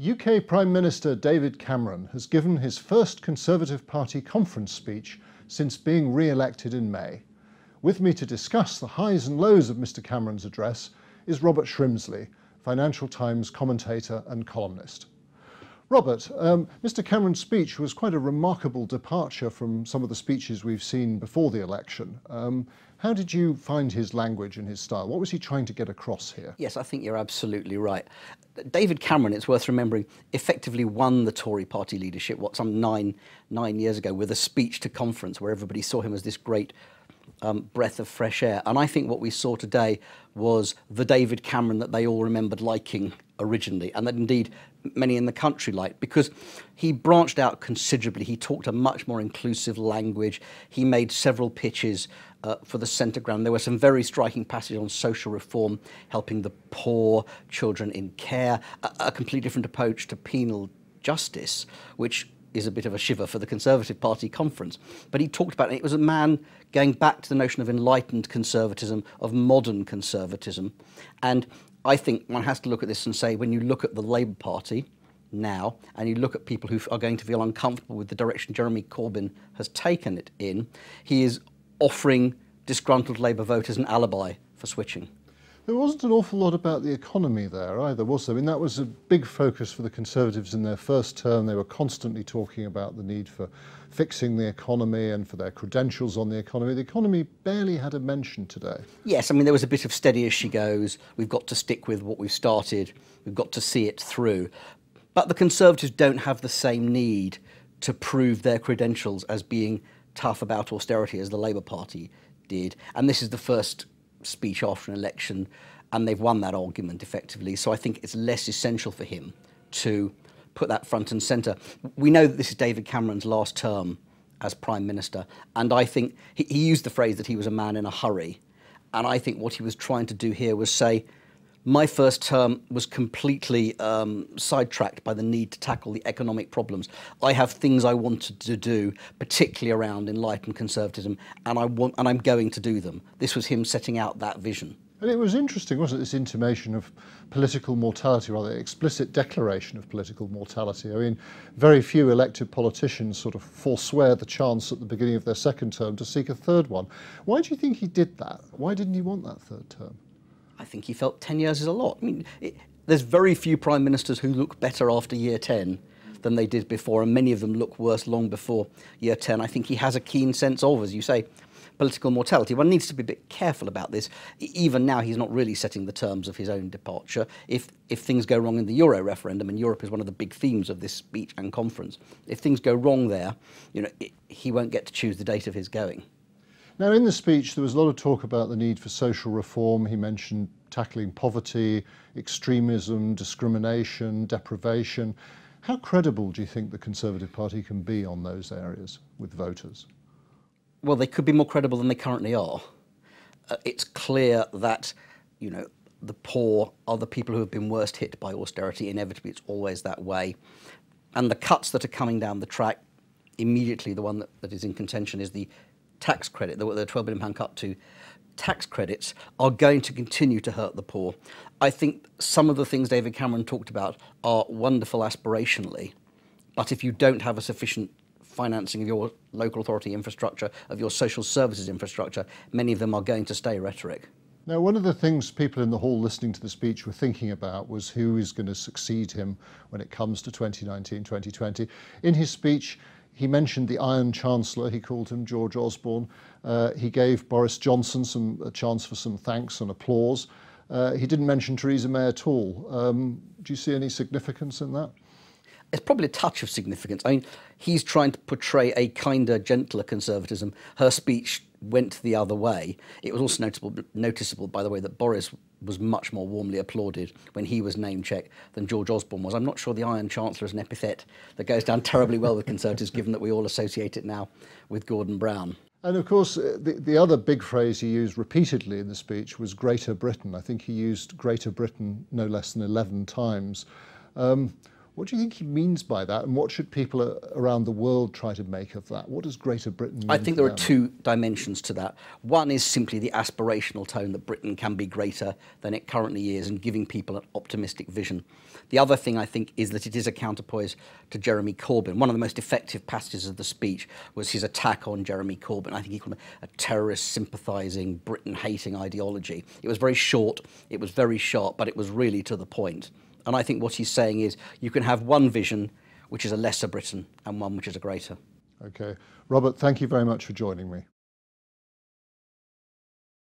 UK Prime Minister David Cameron has given his first Conservative Party conference speech since being re-elected in May. With me to discuss the highs and lows of Mr Cameron's address is Robert Shrimsley, Financial Times commentator and columnist. Robert, Mr Cameron's speech was quite a remarkable departure from some of the speeches we've seen before the election. How did you find his language and his style? What was he trying to get across here? Yes, I think you're absolutely right. David Cameron, it's worth remembering, effectively won the Tory party leadership, some nine years ago, with a speech to conference where everybody saw him as this great breath of fresh air. And I think what we saw today was the David Cameron that they all remembered liking originally, and that indeed many in the country liked, because he branched out considerably. He talked a much more inclusive language. He made several pitches for the centre ground. There were some very striking passages on social reform, helping the poor, children in care, a completely different approach to penal justice, which is a bit of a shiver for the Conservative Party conference. But he talked about it. It was a man going back to the notion of enlightened conservatism, of modern conservatism. And I think one has to look at this and say, when you look at the Labour Party now, and you look at people who are going to feel uncomfortable with the direction Jeremy Corbyn has taken it in, he is offering disgruntled Labour voters an alibi for switching. There wasn't an awful lot about the economy there either, was there? I mean, that was a big focus for the Conservatives in their first term. They were constantly talking about the need for fixing the economy and for their credentials on the economy. The economy barely had a mention today. Yes, I mean, there was a bit of steady as she goes. We've got to stick with what we've started. We've got to see it through. But the Conservatives don't have the same need to prove their credentials as being tough about austerity as the Labour Party did. And this is the first speech after an election, and they've won that argument effectively. So I think it's less essential for him to put that front and centre. We know that this is David Cameron's last term as Prime Minister, and I think he used the phrase that he was a man in a hurry. And I think what he was trying to do here was say, my first term was completely sidetracked by the need to tackle the economic problems. I have things I wanted to do, particularly around enlightened conservatism, and I'm going to do them. This was him setting out that vision. And it was interesting, wasn't it, this intimation of political mortality, rather explicit declaration of political mortality. I mean, very few elected politicians sort of forswear the chance at the beginning of their second term to seek a third one. Why do you think he did that? Why didn't he want that third term? I think he felt 10 years is a lot. I mean, there's very few prime ministers who look better after year 10 than they did before, and many of them look worse long before year 10. I think he has a keen sense of, as you say, political mortality. One needs to be a bit careful about this. Even now, he's not really setting the terms of his own departure. If things go wrong in the Euro referendum, and Europe is one of the big themes of this speech and conference, if things go wrong there, he won't get to choose the date of his going. Now, in the speech, there was a lot of talk about the need for social reform. He mentioned tackling poverty, extremism, discrimination, deprivation. How credible do you think the Conservative Party can be on those areas with voters? Well, they could be more credible than they currently are. It's clear that, the poor are the people who have been worst hit by austerity. Inevitably, it's always that way. And the cuts that are coming down the track, immediately the one that is in contention is the tax credit, the £12 billion cut to tax credits, are going to continue to hurt the poor. I think some of the things David Cameron talked about are wonderful aspirationally, but if you don't have a sufficient financing of your local authority infrastructure, of your social services infrastructure, many of them are going to stay rhetoric. Now, one of the things people in the hall listening to the speech were thinking about was who is going to succeed him when it comes to 2019, 2020. In his speech, he mentioned the Iron Chancellor. He called him George Osborne. He gave Boris Johnson a chance for some thanks and applause. He didn't mention Theresa May at all. Do you see any significance in that? It's probably a touch of significance. I mean, he's trying to portray a kinder, gentler conservatism. Her speech went the other way. It was also noticeable, by the way, that Boris was much more warmly applauded when he was name-checked than George Osborne was. I'm not sure the Iron Chancellor is an epithet that goes down terribly well with Conservatives, given that we all associate it now with Gordon Brown. And of course, the other big phrase he used repeatedly in the speech was Greater Britain. I think he used Greater Britain no less than 11 times. What do you think he means by that, and what should people around the world try to make of that? What does Greater Britain mean? I think for there are them? two dimensions to that. One is simply the aspirational tone that Britain can be greater than it currently is, and giving people an optimistic vision. The other thing I think is that it is a counterpoise to Jeremy Corbyn. One of the most effective passages of the speech was his attack on Jeremy Corbyn. I think he called him a terrorist, sympathising, Britain-hating ideology. It was very short, it was very sharp, but it was really to the point. And I think what he's saying is you can have one vision, which is a lesser Britain, and one which is a greater. Okay. Robert, thank you very much for joining me.